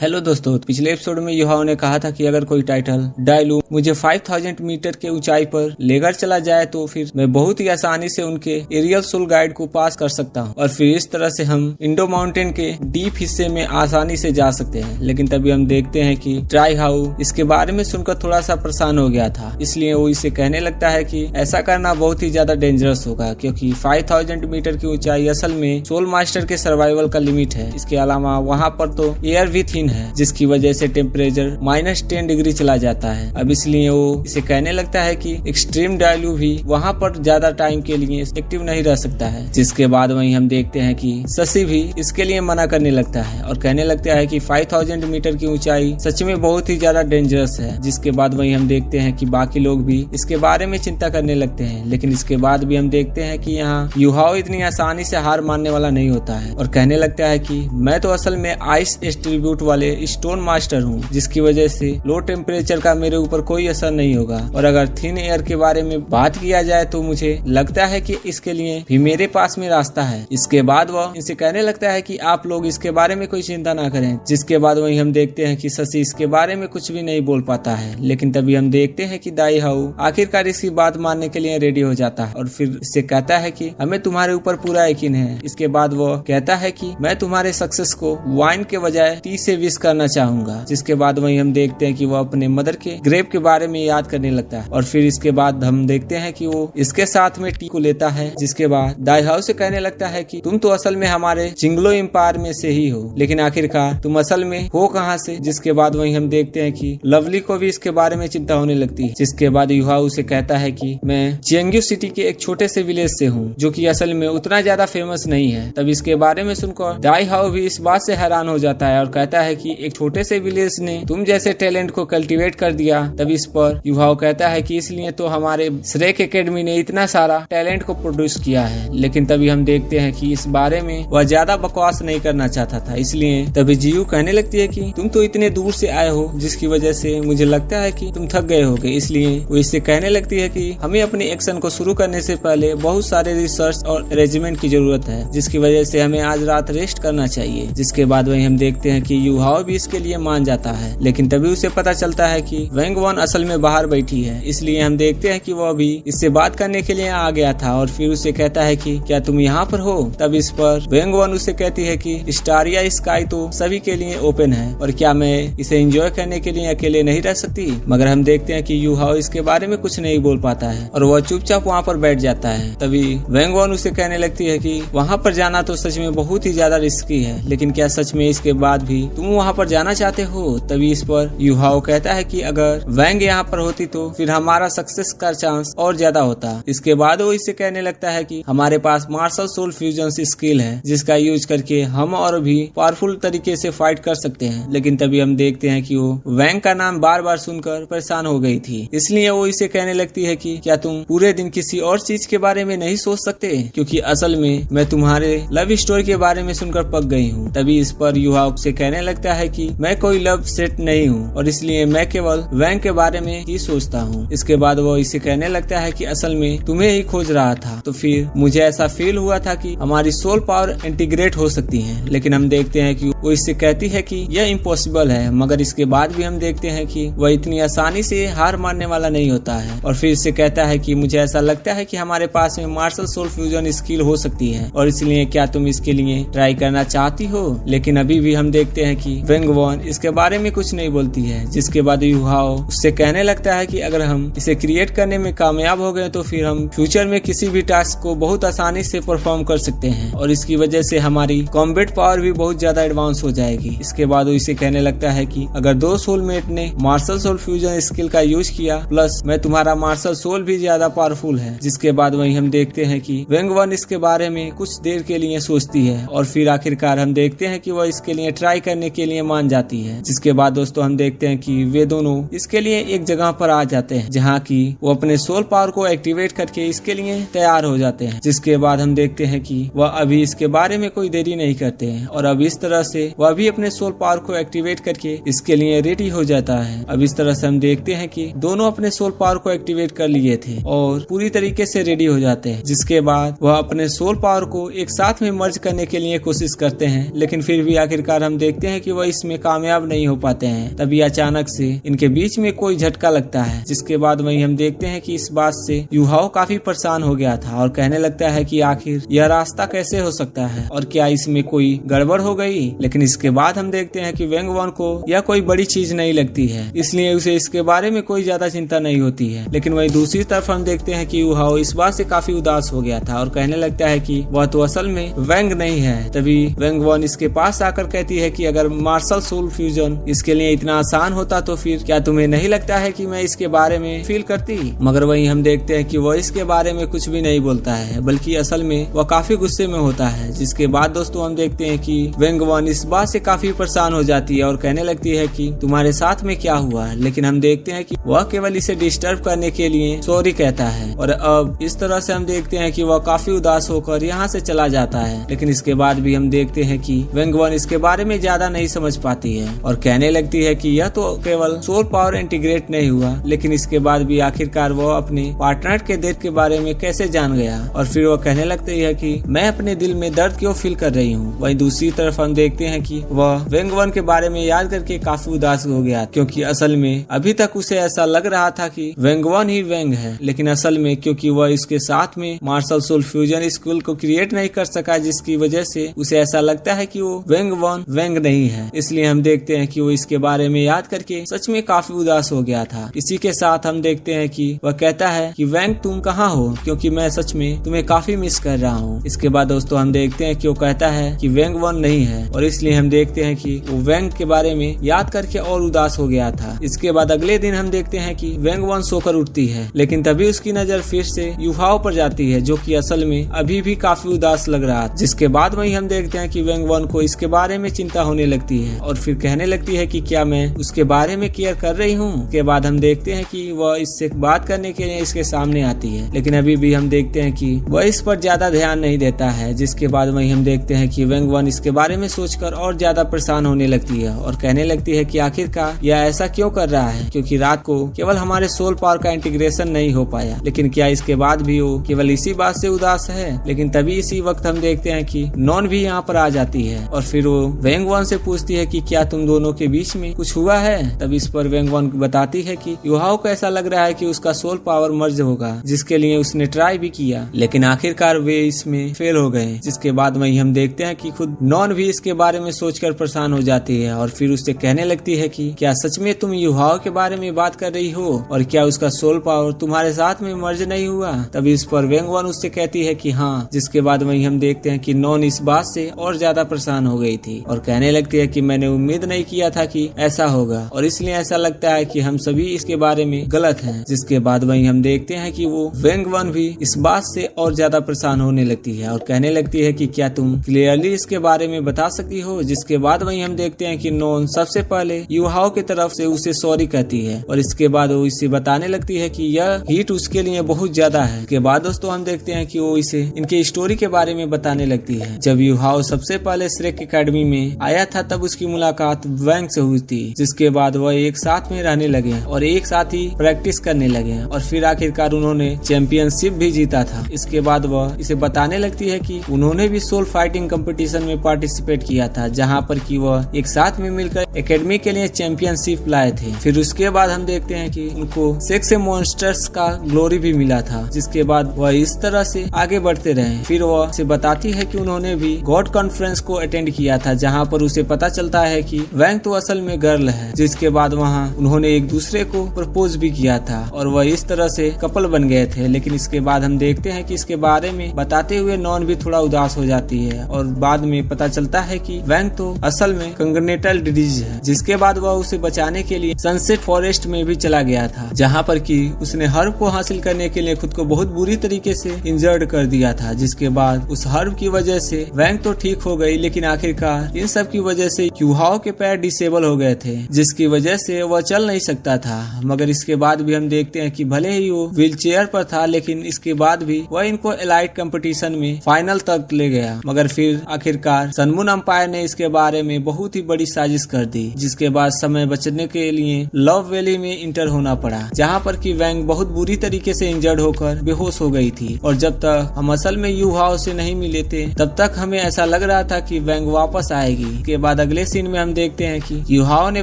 Hello दोस्तों, पिछले episode में युहाओ ने कहा था कि अगर कोई टाइटल डायलू मुझे 5000 मीटर के ऊंचाई पर लेकर चला जाए तो फिर मैं बहुत ही आसानी से उनके एरियल सोल गाइड को पास कर सकता हूं और फिर इस तरह से हम इंडो माउंटेन के डीप हिस्से में आसानी से जा सकते हैं। लेकिन तभी हम देखते हैं कि ट्राई हाउ इसके बारे में सुनकर थोड़ा सा परेशान हो गया था, इसलिए वो इसे कहने लगता है कि ऐसा करना बहुत ही ज्यादा डेंजरस होगा क्योंकि 5000 मीटर की ऊंचाई असल में सोल मास्टर के सर्वाइवल का लिमिट है। इसके अलावा वहाँ पर तो एयर भी थिन है जिसकी वजह से टेम्परेचर -10 डिग्री चला जाता है। अब इसलिए वो इसे कहने लगता है कि एक्सट्रीम डायलू भी वहाँ पर ज्यादा टाइम के लिए एक्टिव नहीं रह सकता है। जिसके बाद वहीं हम देखते हैं कि शशि भी इसके लिए मना करने लगता है और कहने लगता है कि 5000 मीटर की ऊंचाई सच में बहुत ही ज्यादा डेंजरस है। जिसके बाद वहीं हम देखते हैं कि बाकी लोग भी इसके बारे में चिंता करने लगते हैं। लेकिन इसके बाद भी हम देखते हैं कि यहाँ युहाओ इतनी आसानी से हार मानने वाला नहीं होता है और कहने लगता है कि मैं तो असल में आइस एट्रीब्यूट वाले स्टोन मास्टर हूँ, जिसकी वजह से लो टेम्परेचर का मेरे ऊपर कोई असर नहीं होगा। और अगर थिन एयर के बारे में बात किया जाए तो मुझे लगता है कि इसके लिए भी मेरे पास में रास्ता है। इसके बाद वह इनसे कहने लगता है कि आप लोग इसके बारे में कोई चिंता ना करें। जिसके बाद वही हम देखते हैं कि शशि इसके बारे में कुछ भी नहीं बोल पाता है। लेकिन तभी हम देखते हैं कि दाई हाउ आखिरकार इसकी बात मानने के लिए रेडी हो जाता है और फिर इससे कहता है कि हमें तुम्हारे ऊपर पूरा यकीन है। इसके बाद वह कहता है कि मैं तुम्हारे सक्सेस को वाइन के बजाय टी से विश करना चाहूंगा। जिसके बाद वही हम देखते हैं कि वो अपने मदर के ग्रेव के बारे में याद करने लगता है और फिर इसके बाद हम देखते हैं कि वो इसके साथ में टी को लेता है। जिसके बाद दाई हाउ से कहने लगता है कि तुम तो असल में हमारे चिंगलो एम्पायर में से ही हो, लेकिन आखिरकार तुम असल में हो कहाँ से। जिसके बाद वही हम देखते हैं कि लवली को भी इसके बारे में चिंता होने लगती है। जिसके बाद युहाओ से कहता है कि मैं चियंग्यू सिटी के एक छोटे से विलेज से हूँ जो कि असल में उतना ज्यादा फेमस नहीं है। तब इसके बारे में सुनकर दाई हाउ भी इस बात से हैरान हो जाता है और कहता है कि एक छोटे से विलेज ने तुम जैसे टैलेंट को कल्टीवेट कर दिया। तब इस पर युहाओ कहता है कि इसलिए तो हमारे श्रेक एकेडमी ने इतना सारा टैलेंट को प्रोड्यूस किया है। लेकिन तभी हम देखते हैं कि इस बारे में वह ज्यादा बकवास नहीं करना चाहता था, इसलिए तभी जियू कहने लगती है कि तुम तो इतने दूर से आए हो जिसकी वजह से मुझे लगता है कि तुम थक गए होगे। इसलिए वो इससे कहने लगती है कि हमें अपने एक्शन को शुरू करने से पहले बहुत सारे रिसर्च और अरेंजमेंट की जरूरत है, जिसकी वजह से हमें आज रात रेस्ट करना चाहिए। जिसके बाद वही हम देखते हैं कि युहाओ भी इसके लिए मान जाता है। लेकिन तभी उसे पता चलता है कि वेंग वन असल में बाहर बैठी है, इसलिए हम देखते हैं कि वह भी इससे बात करने के लिए आ गया था और फिर उसे कहता है कि क्या तुम यहाँ पर हो। तब इस पर वेंग वन उसे कहती है कि स्टारिया स्काई तो सभी के लिए ओपन है और क्या मैं इसे एंजॉय करने के लिए अकेले नहीं रह सकती। मगर हम देखते हैं कि युहाओ इसके बारे में कुछ नहीं बोल पाता है और वह चुपचाप वहाँ पर बैठ जाता है। तभी वेंग वन उसे कहने लगती है कि वहाँ पर जाना तो सच में बहुत ही ज्यादा रिस्की है, लेकिन क्या सच में इसके बाद भी तुम वहाँ पर जाना चाहते हो। तभी इस पर युहाओ कहता है कि अगर वैंग यहाँ पर होती तो फिर हमारा सक्सेस का चांस और ज्यादा होता। इसके बाद वो इससे कहने लगता है कि हमारे पास मार्शल सोल फ्यूजन स्किल है जिसका यूज करके हम और भी पावरफुल तरीके से फाइट कर सकते हैं। लेकिन तभी हम देखते हैं कि वो वैंग का नाम बार बार सुनकर परेशान हो गई थी, इसलिए वो इसे कहने लगती है कि क्या तुम पूरे दिन किसी और चीज के बारे में नहीं सोच सकते, क्योंकि असल में मैं तुम्हारे लव स्टोरी के बारे में सुनकर पक गई हूँ। तभी इस पर युहाओ से कहने लगता है कि मैं कोई लव सेट नहीं हूँ और इसलिए मैं केवल वैंग के बारे में ही सोचता हूँ। इसके बाद वो इसे कहने लगता है कि असल में तुम्हें ही खोज रहा था, तो फिर मुझे ऐसा फील हुआ था कि हमारी सोल पावर इंटीग्रेट हो सकती है। लेकिन हम देखते हैं कि वो इससे कहती है कि यह इम्पॉसिबल है, मगर इसके बाद भी हम देखते हैं कि वह इतनी आसानी से हार मानने वाला नहीं होता है और फिर इससे कहता है कि मुझे ऐसा लगता है कि हमारे पास में मार्शल सोल फ्यूजन स्किल हो सकती है और इसलिए क्या तुम इसके लिए ट्राई करना चाहती हो। लेकिन अभी भी हम देखते हैं कि वेंग वन इसके बारे में कुछ नहीं बोलती है। जिसके बाद युहाओ उससे कहने लगता है कि अगर हम इसे क्रिएट करने में कामयाब हो गए तो फिर हम फ्यूचर में किसी भी टास्क को बहुत आसानी से परफॉर्म कर सकते हैं और इसकी वजह से हमारी कॉम्बैट पावर भी बहुत ज्यादा एडवांस हो जाएगी। इसके बाद वो इसे कहने लगता है कि अगर दो सोलमेट ने मार्शल सोल फ्यूजन स्किल का यूज किया प्लस मैं तुम्हारा मार्शल सोल भी ज्यादा पावरफुल है। जिसके बाद वही हम देखते हैं कि वेंग वन इसके बारे में कुछ देर के लिए सोचती है और फिर आखिरकार हम देखते हैं कि वह इसके लिए ट्राई करने के लिए मान जाती है। जिसके बाद दोस्तों हम देखते हैं कि वे दोनों इसके लिए एक जगह पर आ जाते हैं जहाँ की वो अपने सोल पावर को एक्टिवेट करके इसके लिए तैयार हो जाते हैं। जिसके बाद हम देखते हैं कि वह अभी इसके बारे में कोई देरी नहीं करते हैं और अब इस तरह से वह भी अपने सोल पावर को एक्टिवेट करके इसके लिए रेडी हो जाता है। अब इस तरह से हम देखते हैं कि दोनों अपने सोल पावर को एक्टिवेट कर लिए थे और पूरी तरीके से रेडी हो जाते हैं। जिसके बाद वह अपने सोल पावर को एक साथ में मर्ज करने के लिए कोशिश करते हैं, लेकिन फिर भी आखिरकार हम देखते हैं कि कि वह इसमें कामयाब नहीं हो पाते हैं। तभी अचानक से इनके बीच में कोई झटका लगता है, जिसके बाद वही हम देखते हैं कि इस बात से युहाओ काफी परेशान हो गया था और कहने लगता है कि आखिर यह रास्ता कैसे हो सकता है और क्या इसमें कोई गड़बड़ हो गई। लेकिन इसके बाद हम देखते हैं कि वेंग वन को यह कोई बड़ी चीज नहीं लगती है, इसलिए उसे इसके बारे में कोई ज्यादा चिंता नहीं होती है। लेकिन वही दूसरी तरफ हम देखते हैं कि युहाओ इस बात से काफी उदास हो गया था और कहने लगता है कि वह तो असल में वेंग नहीं है। तभी वेंग वन इसके पास आकर कहती है कि अगर मार्शल सोल फ्यूजन इसके लिए इतना आसान होता तो फिर क्या तुम्हें नहीं लगता है कि मैं इसके बारे में फील करती। मगर वही हम देखते हैं कि वह इसके बारे में कुछ भी नहीं बोलता है, बल्कि असल में वह काफी गुस्से में होता है। जिसके बाद दोस्तों हम देखते हैं कि वेंग वन इस बात से काफी परेशान हो जाती है और कहने लगती है कि तुम्हारे साथ में क्या हुआ। लेकिन हम देखते हैं कि वह केवल इसे डिस्टर्ब करने के लिए सॉरी कहता है और अब इस तरह से हम देखते हैं कि वह काफी उदास होकर यहाँ से चला जाता है। लेकिन इसके बाद भी हम देखते हैं कि वेंग वन इसके बारे में ज्यादा नहीं समझ पाती है और कहने लगती है कि यह तो केवल सोल पावर इंटीग्रेट नहीं हुआ, लेकिन इसके बाद भी आखिरकार वह अपने पार्टनर के डेथ के बारे में कैसे जान गया। और फिर वह कहने लगती है कि मैं अपने दिल में दर्द क्यों फील कर रही हूँ। वहीं दूसरी तरफ हम देखते हैं कि वह वेंग वन के बारे में याद करके काफी उदास हो गया, क्योंकि असल में अभी तक उसे ऐसा लग रहा था कि वेंग वन ही वेंग है। लेकिन असल में क्योंकि वह इसके साथ में मार्शल सोल फ्यूजन स्कूल को क्रिएट नहीं कर सका, जिसकी वजह से उसे ऐसा लगता है कि वो वेंग वन वेंग नहीं है। इसलिए हम देखते हैं कि वो इसके बारे में याद करके सच में काफी उदास हो गया था। इसी के साथ हम देखते हैं कि वह कहता है कि वेंग तुम कहाँ हो, क्योंकि मैं सच में तुम्हें काफी मिस कर रहा हूँ। इसके बाद दोस्तों हम देखते हैं कि वो कहता है कि वेंग वन नहीं है और इसलिए हम देखते हैं कि वो वेंग के बारे में याद करके और उदास हो गया था। इसके बाद अगले दिन हम देखते हैं कि वेंग वन सोकर उठती है, लेकिन तभी उसकी नजर फिर से युहाओ पर जाती है, जो कि असल में अभी भी काफी उदास लग रहा है। जिसके बाद वही हम देखते हैं कि वेंग वन को इसके बारे में चिंता होने लगती है और फिर कहने लगती है कि क्या मैं उसके बारे में केयर कर रही हूँ। के बाद हम देखते हैं कि वह इससे बात करने के लिए इसके सामने आती है, लेकिन अभी भी हम देखते हैं कि वह इस पर ज्यादा ध्यान नहीं देता है। जिसके बाद वही हम देखते हैं कि वेंग वन इसके बारे में सोचकर और ज्यादा परेशान होने लगती है और कहने लगती है कि आखिरकार यह ऐसा क्यों कर रहा है, क्योंकि रात को केवल हमारे सोल पावर का इंटीग्रेशन नहीं हो पाया। लेकिन क्या इसके बाद भी वो केवल इसी बात से उदास है। लेकिन तभी इसी वक्त हम देखते हैं कि नॉन भी यहाँ पर आ जाती है और फिर वो वेंग वन से पूछती है कि क्या तुम दोनों के बीच में कुछ हुआ है। तब इस पर वेंग वन बताती है कि युहाओ को ऐसा लग रहा है कि उसका सोल पावर मर्ज होगा, जिसके लिए उसने ट्राई भी किया, लेकिन आखिरकार वे इसमें फेल हो गए। जिसके बाद वही हम देखते हैं कि खुद नॉन भी इसके बारे में सोचकर परेशान हो जाती है और फिर उससे कहने लगती है कि क्या सच में तुम युहाओ के बारे में बात कर रही हो और क्या उसका सोल पावर तुम्हारे साथ में मर्ज नहीं हुआ। तभी इस पर वेंग वन उससे कहती है कि हाँ। जिसके बाद वही हम देखते हैं कि नॉन इस बात से और ज्यादा परेशान हो गई थी और कहने लगती है कि मैंने उम्मीद नहीं किया था कि ऐसा होगा और इसलिए ऐसा लगता है कि हम सभी इसके बारे में गलत हैं। जिसके बाद वही हम देखते हैं कि वो वेंग वन भी इस बात से और ज्यादा परेशान होने लगती है और कहने लगती है कि क्या तुम क्लियरली इसके बारे में बता सकती हो। जिसके बाद वही हम देखते हैं कि नॉन सबसे पहले युहाओ की तरफ से उसे सॉरी कहती है और इसके बाद वो इसे बताने लगती है कि यह हीट उसके लिए बहुत ज्यादा है। इसके बाद दोस्तों हम देखते हैं कि वो इसे इनके स्टोरी के बारे में बताने लगती है। जब युहाओ सबसे पहले श्रेक एकेडमी में आया था तब उसकी मुलाकात वेंग से हुई थी, जिसके बाद वह एक साथ में रहने लगे और एक साथ ही प्रैक्टिस करने लगे और फिर आखिरकार उन्होंने चैंपियनशिप भी जीता था। इसके बाद वह इसे बताने लगती है कि उन्होंने भी सोल फाइटिंग कंपटीशन में पार्टिसिपेट किया था, जहां पर कि वह एक साथ में मिलकर एकेडमी के लिए चैंपियनशिप लाए थे। फिर उसके बाद हम देखते हैं कि उनको सेक्स मॉन्स्टर्स का ग्लोरी भी मिला था। जिसके बाद वह इस तरह से आगे बढ़ते रहे। फिर वह उसे बताती है कि उन्होंने भी गॉड कॉन्फ्रेंस को अटेंड किया था, जहां पर उसे पता चलता है कि वेंग तो असल में गर्ल है। जिसके बाद वहां उन्होंने एक दूसरे को प्रपोज भी किया था और वह इस तरह से कपल बन गए थे। लेकिन इसके बाद हम देखते हैं कि इसके बारे में बताते हुए नॉन भी थोड़ा उदास हो जाती है और बाद में पता चलता है कि वेंग तो असल में कंगनेटल डिजीज है। जिसके बाद वह उसे बचाने के लिए सनसेट फॉरेस्ट में भी चला गया था, जहाँ पर कि उसने हर्ब को हासिल करने के लिए खुद को बहुत बुरी तरीके से इंजर्ड कर दिया था। जिसके बाद उस हर्ब की वजह से वेंग तो ठीक हो गई, लेकिन आखिरकार इन सब की वजह से युहाओ के पैर डिसेबल हो गए थे, जिसकी वजह से वह चल नहीं सकता था। मगर इसके बाद भी हम देखते हैं कि भले ही वो व्हील चेयर पर था, लेकिन इसके बाद भी वह इनको एलाइट कंपटीशन में फाइनल तक ले गया। मगर फिर आखिरकार सनमून अंपायर ने इसके बारे में बहुत ही बड़ी साजिश कर दी, जिसके बाद समय बचने के लिए लव वैली में इंटर होना पड़ा, जहाँ पर कि वेंग बहुत बुरी तरीके से इंजर्ड होकर बेहोश हो गई थी। और जब तक हम असल में युहाओ से नहीं मिले थे तब तक हमें ऐसा लग रहा था कि वेंग वापस आएगी। के बाद बाद अगले सीन में हम देखते हैं कि युहाओ ने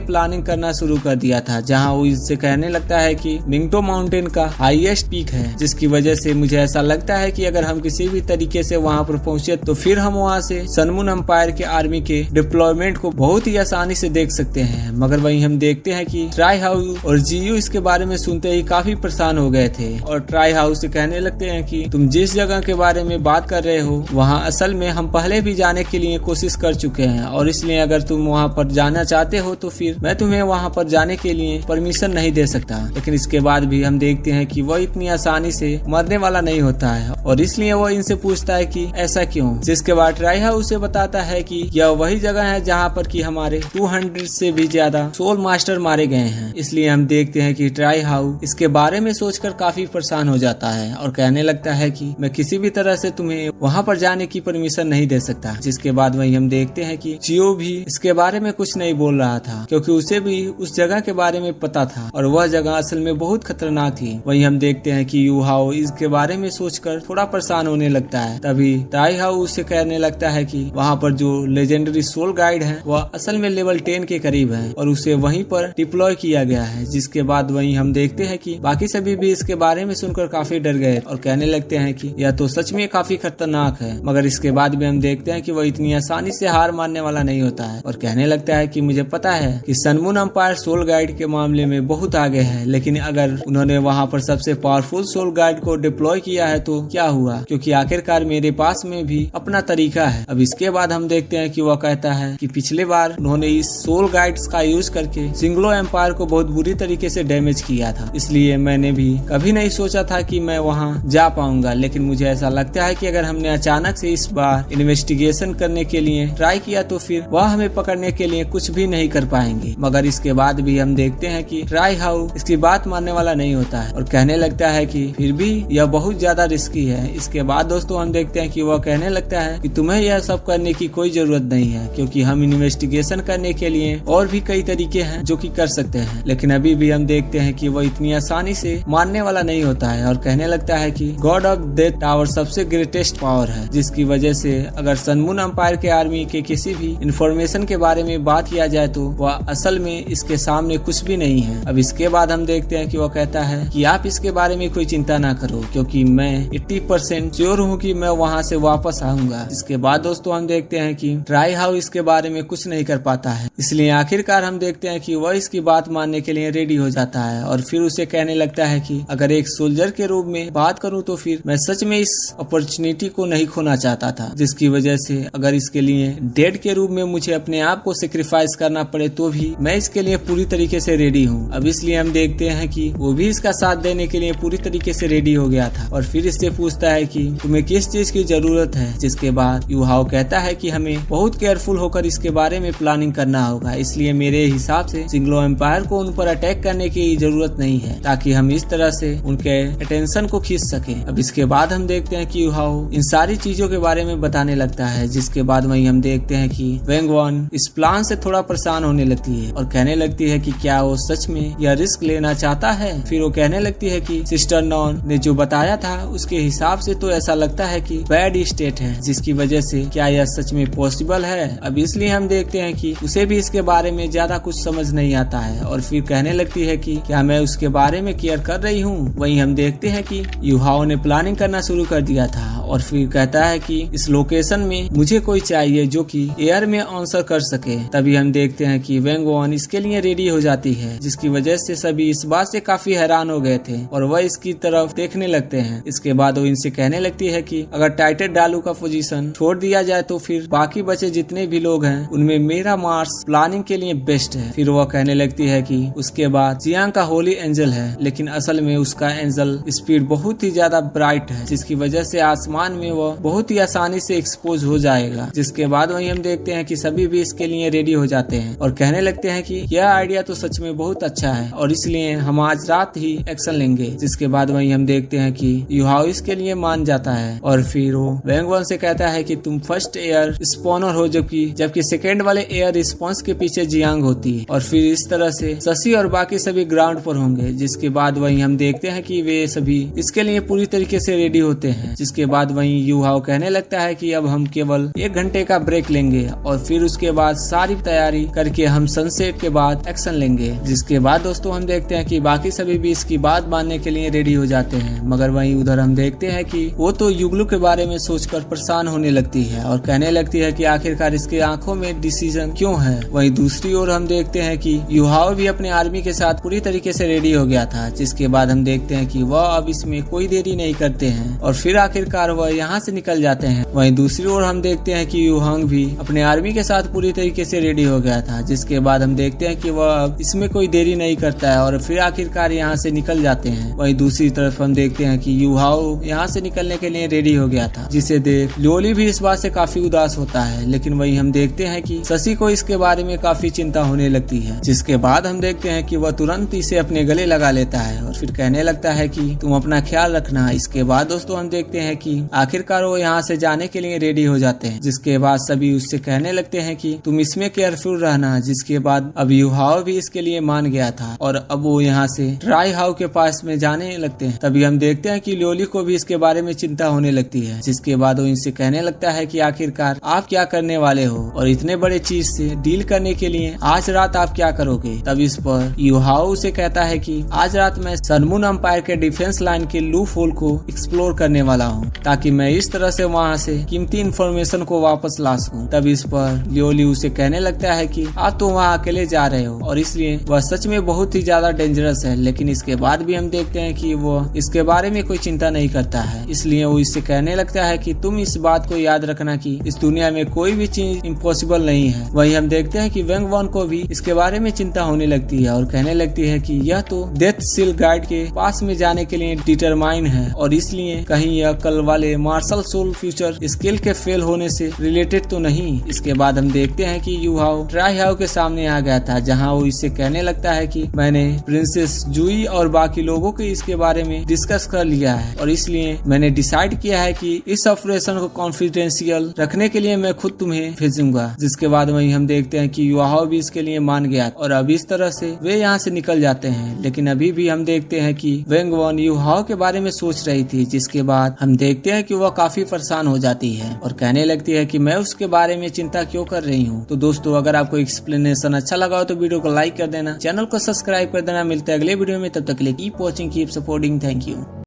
प्लानिंग करना शुरू कर दिया था, जहां वो इससे कहने लगता है कि मिंगटो माउंटेन का हाईएस्ट पीक है, जिसकी वजह से मुझे ऐसा लगता है कि अगर हम किसी भी तरीके से वहां पर पहुंचे तो फिर हम वहां से सन मून एम्पायर के आर्मी के डिप्लॉयमेंट को बहुत ही आसानी से देख सकते हैं। मगर वहीं हम देखते हैं कि ट्राई हाउस और जीयू इसके बारे में सुनते ही काफी परेशान हो गए थे और ट्राई हाउस से कहने लगते हैं कि तुम जिस जगह के बारे में बात कर रहे हो वहाँ असल में हम पहले भी जाने के लिए कोशिश कर चुके हैं, और इसलिए अगर तुम वहाँ पर जाना चाहते हो तो फिर मैं तुम्हें वहाँ पर जाने के लिए परमिशन नहीं दे सकता। लेकिन इसके बाद भी हम देखते हैं कि वह इतनी आसानी से मरने वाला नहीं होता है, और इसलिए वह इनसे पूछता है कि ऐसा क्यों। जिसके बाद ट्राई हाउस उसे बताता है कि यह वही जगह है जहाँ पर कि हमारे 200 से भी ज्यादा सोल मास्टर मारे गए हैं। इसलिए हम देखते हैं कि ट्राई हाउस इसके बारे में सोचकर काफी परेशान हो जाता है और कहने लगता है कि मैं किसी भी तरह से तुम्हें वहाँ पर जाने की परमिशन नहीं दे सकता। जिसके बाद वही हम देखते हैं कि चियो भी इसके बारे में कुछ नहीं बोल रहा था, क्योंकि उसे भी उस जगह के बारे में पता था और वह जगह असल में बहुत खतरनाक थी। वहीं हम देखते हैं कि युहाओ इसके बारे में सोचकर थोड़ा परेशान होने लगता है। तभी ट्राई हाउस उसे कहने लगता है कि वहाँ पर जो लेजेंडरी सोल गाइड है वह असल में लेवल 10 के करीब है और उसे वहीं पर डिप्लॉय किया गया है। जिसके बाद वहीं हम देखते हैं कि बाकी सभी भी इसके बारे में सुनकर काफी डर गए और कहने लगते हैं कि यह तो सच में काफी खतरनाक है। मगर इसके बाद भी हम देखते हैं कि वह इतनी आसानी से हार मानने वाला नहीं होता है और कहने लगता है कि मुझे पता है कि sun moon empire soul guide के मामले में बहुत आगे है, लेकिन अगर उन्होंने वहाँ पर सबसे पावरफुल सोल गाइड को डिप्लॉय किया है तो क्या हुआ, क्योंकि आखिरकार मेरे पास में भी अपना तरीका है। अब इसके बाद हम देखते हैं कि वह कहता है कि पिछले बार उन्होंने इस सोल गाइड्स का यूज करके सिंगलो एम्पायर को बहुत बुरी तरीके से डैमेज किया था, इसलिए मैंने भी कभी नहीं सोचा था कि मैं वहाँ जा पाऊंगा। लेकिन मुझे ऐसा लगता है कि अगर हमने अचानक से इस बार इन्वेस्टिगेशन करने के लिए ट्राई किया तो फिर वह हमें पकड़ने के लिए कुछ भी नहीं कर पाएंगे। मगर इसके बाद भी हम देखते हैं कि ट्राई हाउस इसकी बात मानने वाला नहीं होता है और कहने लगता है कि फिर भी यह बहुत ज्यादा रिस्की है। इसके बाद दोस्तों हम देखते हैं कि वह कहने लगता है कि तुम्हें यह सब करने की कोई जरूरत नहीं है, क्योंकि हम इन्वेस्टिगेशन करने के लिए और भी कई तरीके हैं जो कि कर सकते हैं। लेकिन अभी भी हम देखते हैं कि वह इतनी आसानी से मानने वाला नहीं होता है और कहने लगता है कि गॉड ऑफ डेथ टावर सबसे ग्रेटेस्ट पावर है, जिसकी वजह से अगर सन मून एम्पायर के आर्मी के किसी भी इंफॉर्मेशन के बारे में बात किया जाए तो वह असल में इसके सामने कुछ भी नहीं है। अब इसके बाद हम देखते हैं कि वह कहता है कि आप इसके बारे में कोई चिंता ना करो, क्योंकि मैं 80% श्योर हूँ कि मैं वहाँ से वापस आऊंगा। इसके बाद दोस्तों हम देखते हैं कि ट्राई हाउस इसके बारे में कुछ नहीं कर पाता है, इसलिए आखिरकार हम देखते हैं कि वह इसकी बात मानने के लिए रेडी हो जाता है और फिर उसे कहने लगता है कि अगर एक सोल्जर के रूप में बात करूं तो फिर मैं सच में इस अपॉर्चुनिटी को नहीं खोना चाहता था, जिसकी वजह से अगर इसके लिए डेड के रूप में मुझे अपने आप को सेक्रीफाइस करना पड़े तो भी मैं इसके लिए पूरी तरीके से रेडी हूँ। अब इसलिए हम देखते हैं कि वो भी इसका साथ देने के लिए पूरी तरीके से रेडी हो गया था और फिर इससे पूछता है कि तुम्हें किस चीज की जरूरत है। जिसके बाद युहाओ कहता है कि हमें बहुत केयरफुल होकर इसके बारे में प्लानिंग करना होगा, इसलिए मेरे हिसाब से सिंगलो एम्पायर को उन पर अटैक करने की जरूरत नहीं है, ताकि हम इस तरह से उनके अटेंशन को खींच सके। अब इसके बाद हम देखते हैं कि युहाओ इन सारी चीजों के बारे में बताने लगता है। जिसके बाद वहीं हम देखते हैं कि वेंगवान इस प्लान से थोड़ा परेशान होने लगती है और कहने लगती है कि क्या वो सच में यह रिस्क लेना चाहता है। फिर वो कहने लगती है कि सिस्टर नॉन ने जो बताया था उसके हिसाब से तो ऐसा लगता है कि बैड स्टेट है, जिसकी वजह से क्या यह सच में पॉसिबल है। अब इसलिए हम देखते हैं कि उसे भी इसके बारे में ज्यादा कुछ समझ नहीं आता है और फिर कहने लगती है कि क्या मैं उसके बारे में केयर कर रही हूँ। वहीं हम देखते हैं कि युहाओ ने प्लानिंग करना शुरू कर दिया था और फिर कहता है कि इस लोकेशन में मुझे कोई चाहिए जो कि एयर में आंसर कर सके। तभी हम देखते हैं कि वेंगवान इसके लिए रेडी हो जाती है, जिसकी वजह से सभी इस बात से काफी हैरान हो गए थे और वह इसकी तरफ देखने लगते हैं। इसके बाद वो इनसे कहने लगती है कि अगर टाइटेड डालू का पोजीशन छोड़ दिया जाए तो फिर बाकी बचे जितने भी लोग हैं उनमें मेरा मार्स प्लानिंग के लिए बेस्ट है। फिर वह कहने लगती है कि उसके बाद जियांग का होली एंजल है, लेकिन असल में उसका एंजल स्पीड बहुत ही ज्यादा ब्राइट है, जिसकी वजह से आसमान में वह बहुत ही आसानी से एक्सपोज हो जाएगा। जिसके बाद वहीं हम देखते हैं कि सभी भी इसके लिए रेडी हो जाते हैं और कहने लगते हैं कि यह आइडिया तो सच में बहुत अच्छा है और इसलिए हम आज रात ही एक्शन लेंगे। जिसके बाद वहीं हम देखते हैं कि युहाओ इसके लिए मान जाता है और फिर वो वेंगवान से कहता है कि तुम फर्स्ट एयर स्पॉनर हो, जबकि सेकेंड वाले एयर रिस्पॉन्स के पीछे जियांग होती है और फिर इस तरह से शशि और बाकी सभी ग्राउंड पर होंगे। जिसके बाद वहीं हम देखते हैं कि वे सभी इसके लिए पूरी तरीके से रेडी होते हैं। जिसके बाद बाद वहीं युहाओ कहने लगता है कि अब हम केवल 1 घंटे का ब्रेक लेंगे और फिर उसके बाद सारी तैयारी करके हम सनसेट के बाद एक्शन लेंगे। जिसके बाद दोस्तों हम देखते हैं कि बाकी सभी भी इसकी बात मानने के लिए रेडी हो जाते हैं, मगर वहीं उधर हम देखते हैं कि वो तो युगलू के बारे में सोचकर परेशान होने लगती है और कहने लगती है कि आखिरकार इसके आंखों में डिसीजन क्यों है। वहीं दूसरी ओर हम देखते हैं कि युहाओ भी अपने आर्मी के साथ पूरी तरीके से रेडी हो गया था। जिसके बाद हम देखते हैं कि वह अब इसमें कोई देरी नहीं करते हैं और फिर आखिरकार वह यहाँ से निकल जाते हैं। वहीं दूसरी ओर हम देखते हैं कि युहांग भी अपने आर्मी के साथ पूरी तरीके से रेडी हो गया था। जिसके बाद हम देखते हैं कि वह अब इसमें कोई देरी नहीं करता है और फिर आखिरकार यहाँ से निकल जाते हैं। वहीं दूसरी तरफ हम देखते हैं कि युहाओ यहाँ से निकलने के लिए रेडी हो गया था, जिसे देख लियोली भी इस बात से काफी उदास होता है। लेकिन वहीं हम देखते हैं कि शशि को इसके बारे में काफी चिंता होने लगती है। जिसके बाद हम देखते हैं कि वह तुरंत इसे अपने गले लगा लेता है और फिर कहने लगता है कि तुम अपना ख्याल रखना। इसके बाद दोस्तों हम देखते हैं कि आखिरकार वो यहाँ से जाने के लिए रेडी हो जाते हैं। जिसके बाद सभी उससे कहने लगते हैं कि तुम इसमें केयरफुल रहना। जिसके बाद अब युहाओ भी इसके लिए मान गया था और अब वो यहाँ से ट्राई हाउ के पास में जाने लगते हैं। तभी हम देखते हैं कि लियोली को भी इसके बारे में चिंता होने लगती है। जिसके बाद वो इनसे कहने लगता है कि आखिरकार आप क्या करने वाले हो और इतने बड़े चीज से डील करने के लिए आज रात आप क्या करोगे। तब इस पर युहाओ उसे कहता है कि आज रात मैं सनमून एम्पायर के डिफेंस लाइन के लूप होल को एक्सप्लोर करने वाला हूँ, ताकि मैं इस तरह से वहाँ से कीमती इंफॉर्मेशन को वापस ला सकूं। तब इस पर लियोली उसे कहने लगता है कि आप तो वहाँ अकेले जा रहे हो और इसलिए वह सच में बहुत ही ज्यादा डेंजरस है। लेकिन इसके बाद भी हम देखते हैं कि वो इसके बारे में कोई चिंता नहीं करता है। इसलिए वो इससे कहने लगता है कि तुम इस बात को याद रखना कि इस दुनिया में कोई भी चीज इम्पॉसिबल नहीं है। वहीं हम देखते हैं कि वेंग वॉन को भी इसके बारे में चिंता होने लगती है और कहने लगती है कि यह तो डेथ सील गाइड के पास में जाने के लिए डिटरमाइन है और इसलिए कहीं यह कल वाले मार्शल सोल फ्यूचर स्किल के फेल होने से रिलेटेड तो नहीं। इसके बाद हम देखते हैं कि युहाओ ट्राई हाउ के सामने आ गया था, जहां वो इससे कहने लगता है कि मैंने प्रिंसेस जुई और बाकी लोगों के इसके बारे में डिस्कस कर लिया है और इसलिए मैंने डिसाइड किया है कि इस ऑपरेशन को कॉन्फिडेंशियल रखने के लिए मैं खुद तुम्हें भेजूंगा। जिसके बाद वहीं हम देखते हैं कि युहाओ भी इसके लिए मान गया और अब इस तरह से वे यहाँ से निकल जाते हैं। लेकिन अभी भी हम देखते हैं कि वेंग वॉन युहाओ के बारे में सोच रही थी। जिसके बाद हम देखते हैं कि वह काफी परेशान हो जाती है और कहने लगती है कि मैं उसके बारे में चिंता क्यों कर रही हूँ। तो दोस्तों अगर आपको एक्सप्लेनेशन अच्छा लगा हो तो वीडियो को लाइक कर देना, चैनल को सब्सक्राइब कर देना। मिलते हैं अगले वीडियो में, तब तक के लिए keep watching, keep supporting, thank you.